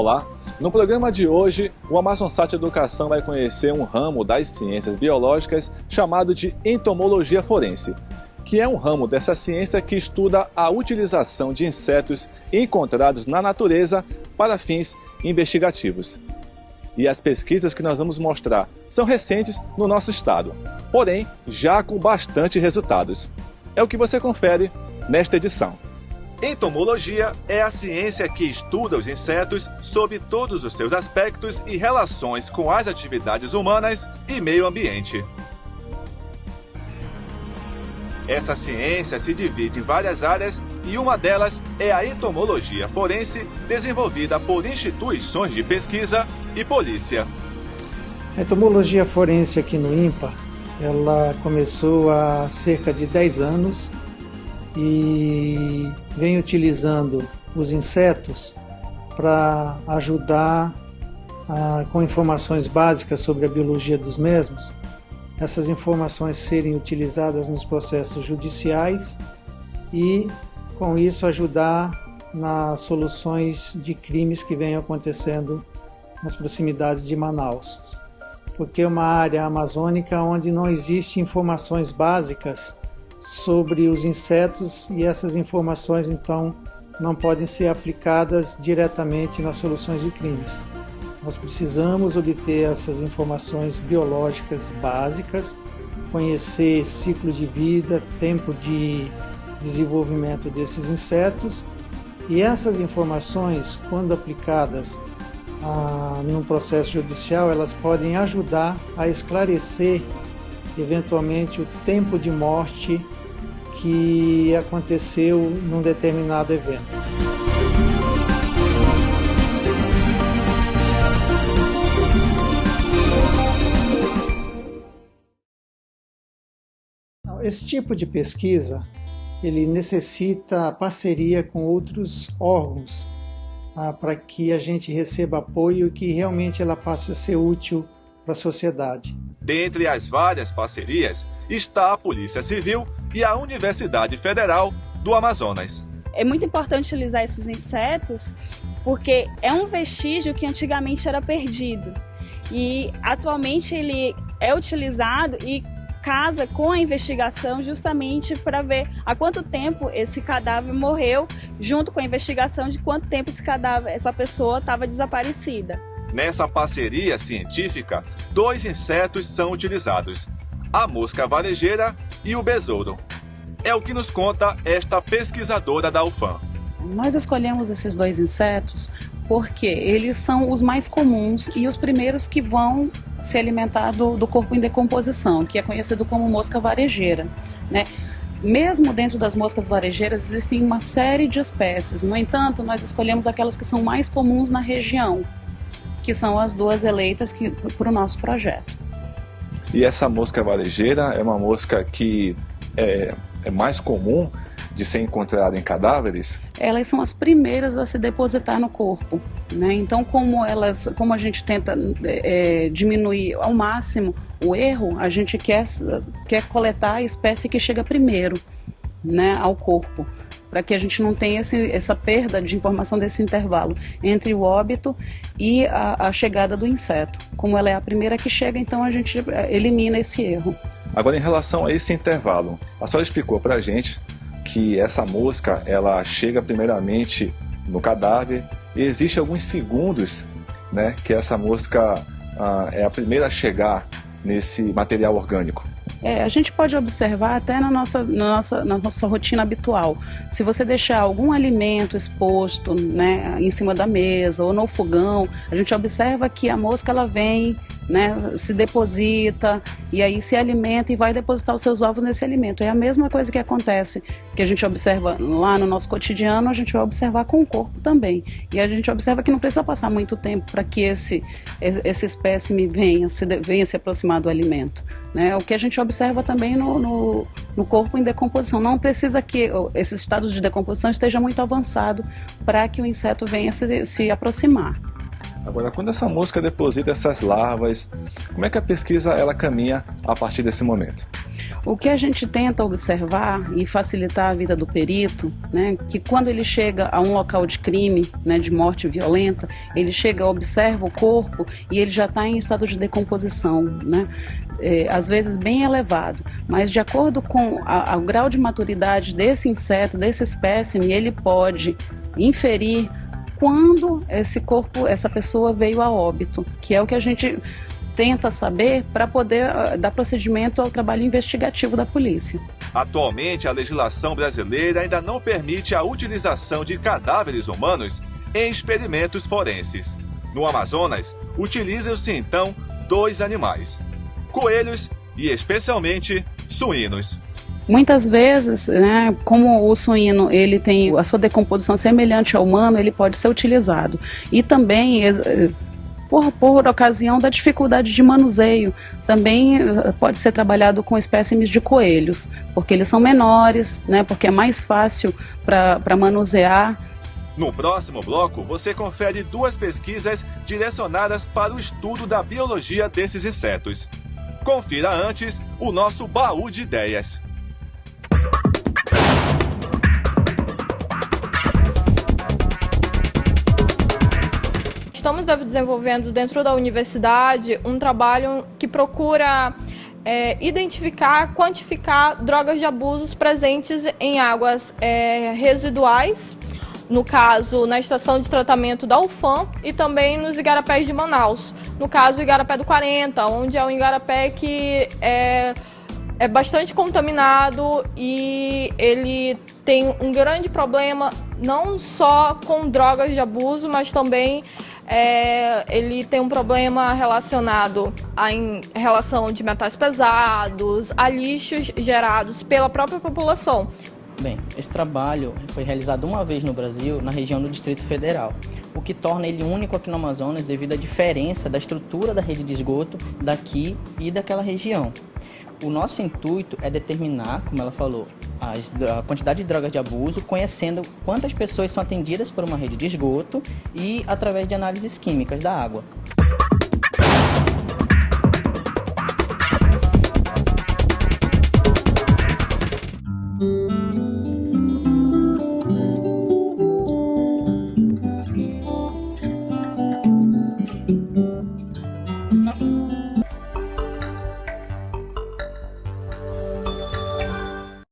Olá! No programa de hoje, o AmazonSat Educação vai conhecer um ramo das ciências biológicas chamado de entomologia forense, que é um ramo dessa ciência que estuda a utilização de insetos encontrados na natureza para fins investigativos. E as pesquisas que nós vamos mostrar são recentes no nosso estado, porém já com bastante resultados. É o que você confere nesta edição. Entomologia é a ciência que estuda os insetos sob todos os seus aspectos e relações com as atividades humanas e meio ambiente. Essa ciência se divide em várias áreas e uma delas é a entomologia forense, desenvolvida por instituições de pesquisa e polícia. A entomologia forense aqui no INPA, ela começou há cerca de 10 anos e vem utilizando os insetos para ajudar com informações básicas sobre a biologia dos mesmos, essas informações serem utilizadas nos processos judiciais e, com isso, ajudar nas soluções de crimes que venham acontecendo nas proximidades de Manaus. Porque é uma área amazônica onde não existem informações básicas sobre os insetos e essas informações, então, não podem ser aplicadas diretamente nas soluções de crimes. Nós precisamos obter essas informações biológicas básicas, conhecer ciclo de vida, tempo de desenvolvimento desses insetos, e essas informações, quando aplicadas num processo judicial, elas podem ajudar a esclarecer eventualmente o tempo de morte que aconteceu num determinado evento. Esse tipo de pesquisa, ele necessita parceria com outros órgãos para que a gente receba apoio e que realmente ela passe a ser útil para a sociedade. Dentre as várias parcerias está a Polícia Civil e a Universidade Federal do Amazonas. É muito importante utilizar esses insetos porque é um vestígio que antigamente era perdido e atualmente ele é utilizado e casa com a investigação justamente para ver há quanto tempo esse cadáver morreu, junto com a investigação de quanto tempo essa pessoa estava desaparecida. Nessa parceria científica, 2 insetos são utilizados, a mosca varejeira e o besouro. É o que nos conta esta pesquisadora da UFAM. Nós escolhemos esses 2 insetos porque eles são os mais comuns e os primeiros que vão se alimentar do corpo em decomposição, que é conhecido como mosca varejeira, né? Mesmo dentro das moscas varejeiras existem uma série de espécies, no entanto, nós escolhemos aquelas que são mais comuns na região, que são as 2 eleitas para o nosso projeto. E essa mosca varejeira é uma mosca que é mais comum de ser encontrada em cadáveres? Elas são as primeiras a se depositar no corpo, né? Então, como a gente tenta diminuir ao máximo o erro, a gente quer coletar a espécie que chega primeiro, né, ao corpo, para que a gente não tenha essa perda de informação desse intervalo entre o óbito e a chegada do inseto. Como ela é a primeira que chega, então a gente elimina esse erro. Agora, em relação a esse intervalo, a senhora explicou para a gente que essa mosca, ela chega primeiramente no cadáver e existe alguns segundos, né, que essa mosca é a primeira a chegar nesse material orgânico. A gente pode observar até na nossa rotina habitual. Se você deixar algum alimento exposto, né, em cima da mesa ou no fogão, a gente observa que a mosca ela vem, né, se deposita e aí se alimenta e vai depositar os seus ovos nesse alimento. É a mesma coisa que acontece, que a gente observa lá no nosso cotidiano, a gente vai observar com o corpo também. E a gente observa que não precisa passar muito tempo para que esse espécime venha se aproximar do alimento, né? O que a gente observa também no corpo em decomposição. Não precisa que esse estado de decomposição esteja muito avançado para que o inseto venha se aproximar. Agora, quando essa mosca deposita essas larvas, como é que a pesquisa ela caminha a partir desse momento? O que a gente tenta observar e facilitar a vida do perito, né, que quando ele chega a um local de crime, né, de morte violenta, ele chega, observa o corpo e ele já está em estado de decomposição, né, às vezes bem elevado, mas de acordo com o grau de maturidade desse inseto, desse espécime, ele pode inferir quando esse corpo, essa pessoa veio a óbito, que é o que a gente tenta saber para poder dar procedimento ao trabalho investigativo da polícia. Atualmente, a legislação brasileira ainda não permite a utilização de cadáveres humanos em experimentos forenses. No Amazonas, utilizam-se então 2 animais: coelhos e especialmente suínos. Muitas vezes, né, como o suíno ele tem a sua decomposição semelhante ao humano, ele pode ser utilizado. E também, por ocasião da dificuldade de manuseio, também pode ser trabalhado com espécimes de coelhos, porque eles são menores, né, porque é mais fácil para manusear. No próximo bloco, você confere 2 pesquisas direcionadas para o estudo da biologia desses insetos. Confira antes o nosso baú de ideias. Estamos desenvolvendo dentro da universidade um trabalho que procura identificar, quantificar drogas de abusos presentes em águas residuais, no caso na estação de tratamento da UFAM e também nos igarapés de Manaus, no caso o Igarapé do 40, onde é um igarapé que é bastante contaminado e ele tem um grande problema não só com drogas de abuso, mas também ele tem um problema relacionado em relação de metais pesados, a lixos gerados pela própria população. Bem, esse trabalho foi realizado uma vez no Brasil, na região do Distrito Federal, o que torna ele único aqui no Amazonas devido à diferença da estrutura da rede de esgoto daqui e daquela região. O nosso intuito é determinar, como ela falou, a quantidade de drogas de abuso, conhecendo quantas pessoas são atendidas por uma rede de esgoto e através de análises químicas da água.